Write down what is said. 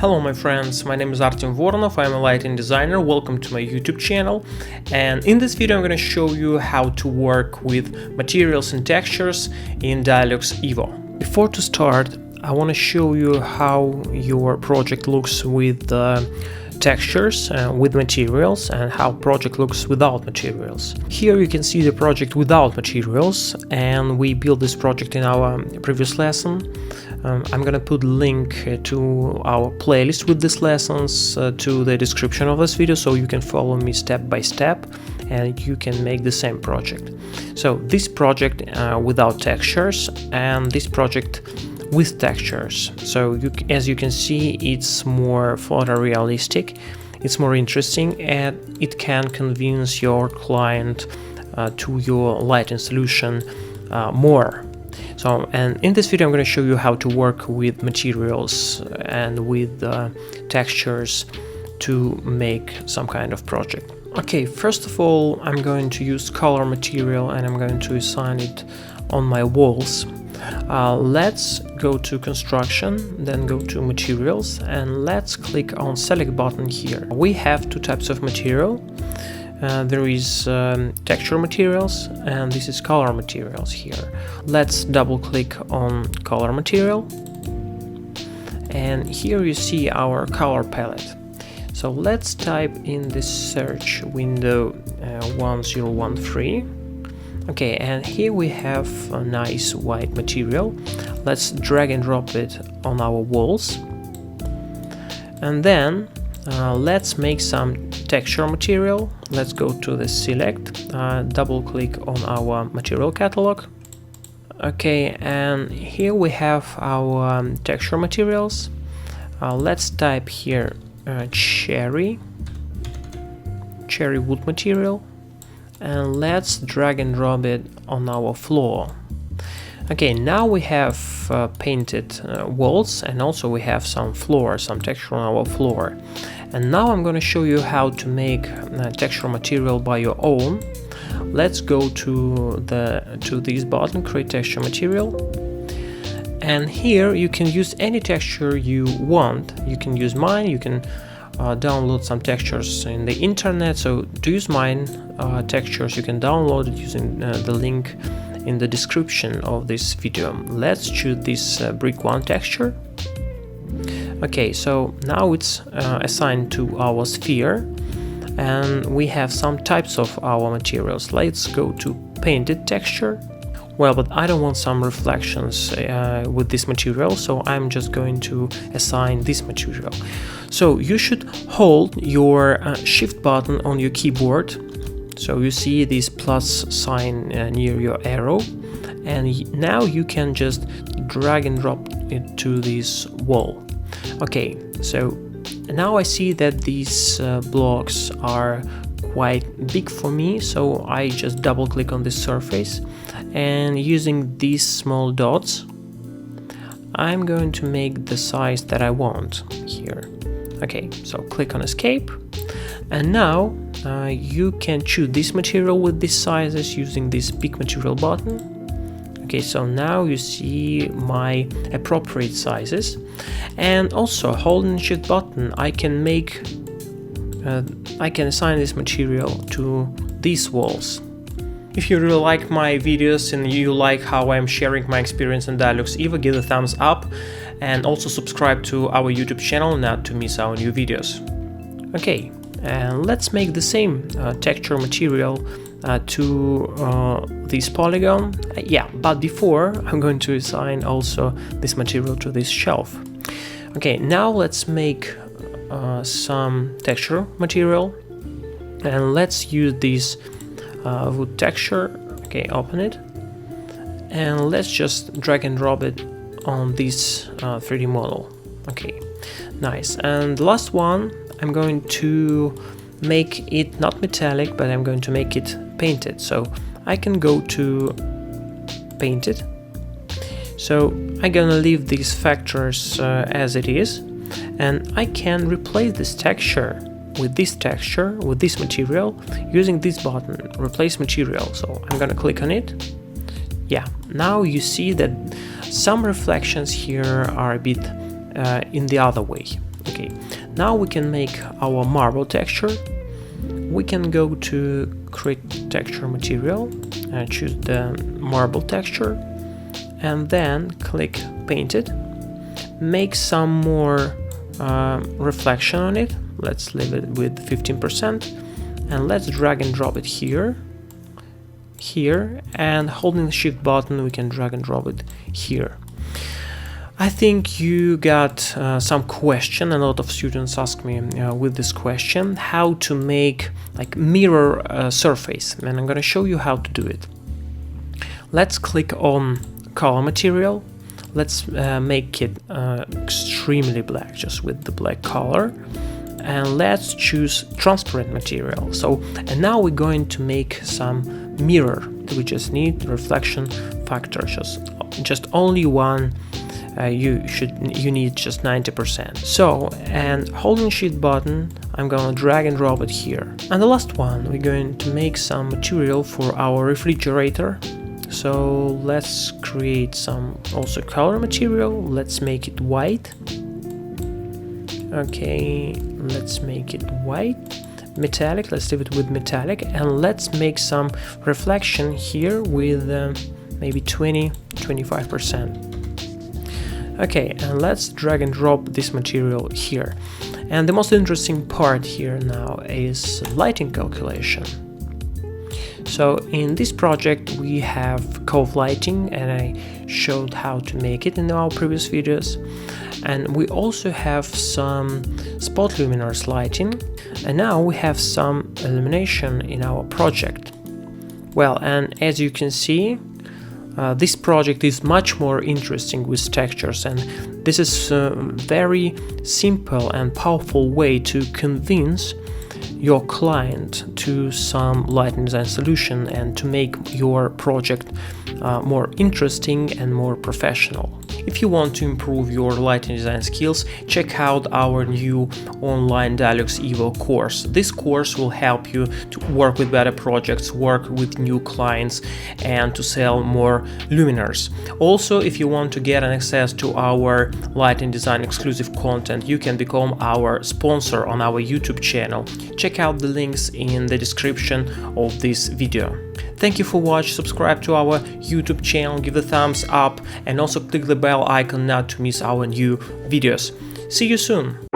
Hello my friends, my name is Artem Voronov, I'm a lighting designer. Welcome to my YouTube channel, and in this video I'm going to show you how to work with materials and textures in DIALux EVO. Before to start, I want to show you how your project looks with textures, with materials, and how project looks without materials. Here you can see the project without materials, and we built this project in our previous lesson. I'm gonna put link to our playlist with these lessons to the description of this video, so you can follow me step by step and you can make the same project. So this project without textures and this project with textures. So as you can see, it's more photorealistic, it's more interesting, and it can convince your client to your lighting solution more. So, and in this video I'm going to show you how to work with materials and with textures to make some kind of project. Okay, first of all, I'm going to use color material and I'm going to assign it on my walls. Let's go to construction, then go to materials, and let's click on select button here. We have two types of material. There is texture materials and this is color materials here. Let's double click on color material, and here you see our color palette. So let's type in this search window 1013. Okay, and here we have a nice white material. Let's drag and drop it on our walls, and then let's make some texture material. Let's go to the select, double click on our material catalog. Okay, and here we have our texture materials. Let's type here cherry wood material, and let's drag and drop it on our floor. Okay, now we have painted walls, and also we have some texture on our floor. And now I'm going to show you how to make texture material by your own. Let's go to this button, create texture material, and here you can use any texture you want. You can use mine, you can download some textures in the internet. So to use mine textures, you can download it using the link in the description of this video. Let's choose this brick 1 texture. Okay, so now it's assigned to our sphere, and we have some types of our materials. Let's go to painted texture. Well, but I don't want some reflections with this material, so I'm just going to assign this material. So you should hold your shift button on your keyboard. So you see this plus sign near your arrow, and now you can just drag and drop it to this wall. Okay, so now I see that these blocks are quite big for me, so I just double click on this surface, and using these small dots I'm going to make the size that I want here. Okay, so click on escape, and now you can choose this material with these sizes using this pick material button. Okay, so now you see my appropriate sizes, and also holding the shift button I can assign this material to these walls. If you really like my videos and you like how I'm sharing my experience in DIALux EVO, give a thumbs up and also subscribe to our YouTube channel not to miss our new videos. Okay, and let's make the same texture material to this polygon. Yeah, but before I'm going to assign also this material to this shelf. Okay, now let's make some texture material, and let's use this wood texture. Okay, open it, and let's just drag and drop it on this 3D model. Okay, nice. And the last one, I'm going to make it not metallic, but I'm going to make it painted. So I can go to painted. So I'm gonna leave these factors as it is, and I can replace this texture with this material using this button, replace material. So I'm gonna click on it. Yeah, now you see that some reflections here are a bit in the other way. Okay, now we can make our marble texture. We can go to create texture material and choose the marble texture, and then click paint it. Make some more reflection on it. Let's leave it with 15%, and let's drag and drop it here, and holding the shift button we can drag and drop it here. I think you got some question. A lot of students ask me with this question how to make like mirror surface, and I'm gonna show you how to do it. Let's click on color material. Let's make it extremely black, just with the black color, and let's choose transparent material. So, and now we're going to make some mirror. We just need reflection factor, just only one. You need just 90%. So, and holding shift button, I'm gonna drag and drop it here. And the last one, we're going to make some material for our refrigerator. So let's create some also color material. Let's make it white. Okay, let's make it white. Metallic, let's leave it with metallic, and let's make some reflection here with maybe 20-25%. Okay, and let's drag and drop this material here. And the most interesting part here now is lighting calculation. So in this project we have cove lighting, and I showed how to make it in our previous videos. And we also have some spot luminous lighting, and now we have some illumination in our project. Well, and as you can see, this project is much more interesting with textures, and this is a very simple and powerful way to convince your client to some lighting design solution and to make your project more interesting and more professional. If you want to improve your lighting design skills, check out our new online DIALux EVO course. This course will help you to work with better projects, work with new clients, and to sell more luminaires. Also, if you want to get access to our lighting design exclusive content, you can become our sponsor on our YouTube channel. Check out the links in the description of this video. Thank you for watching. Subscribe to our YouTube channel, give a thumbs up, and also click the bell icon not to miss our new videos. See you soon!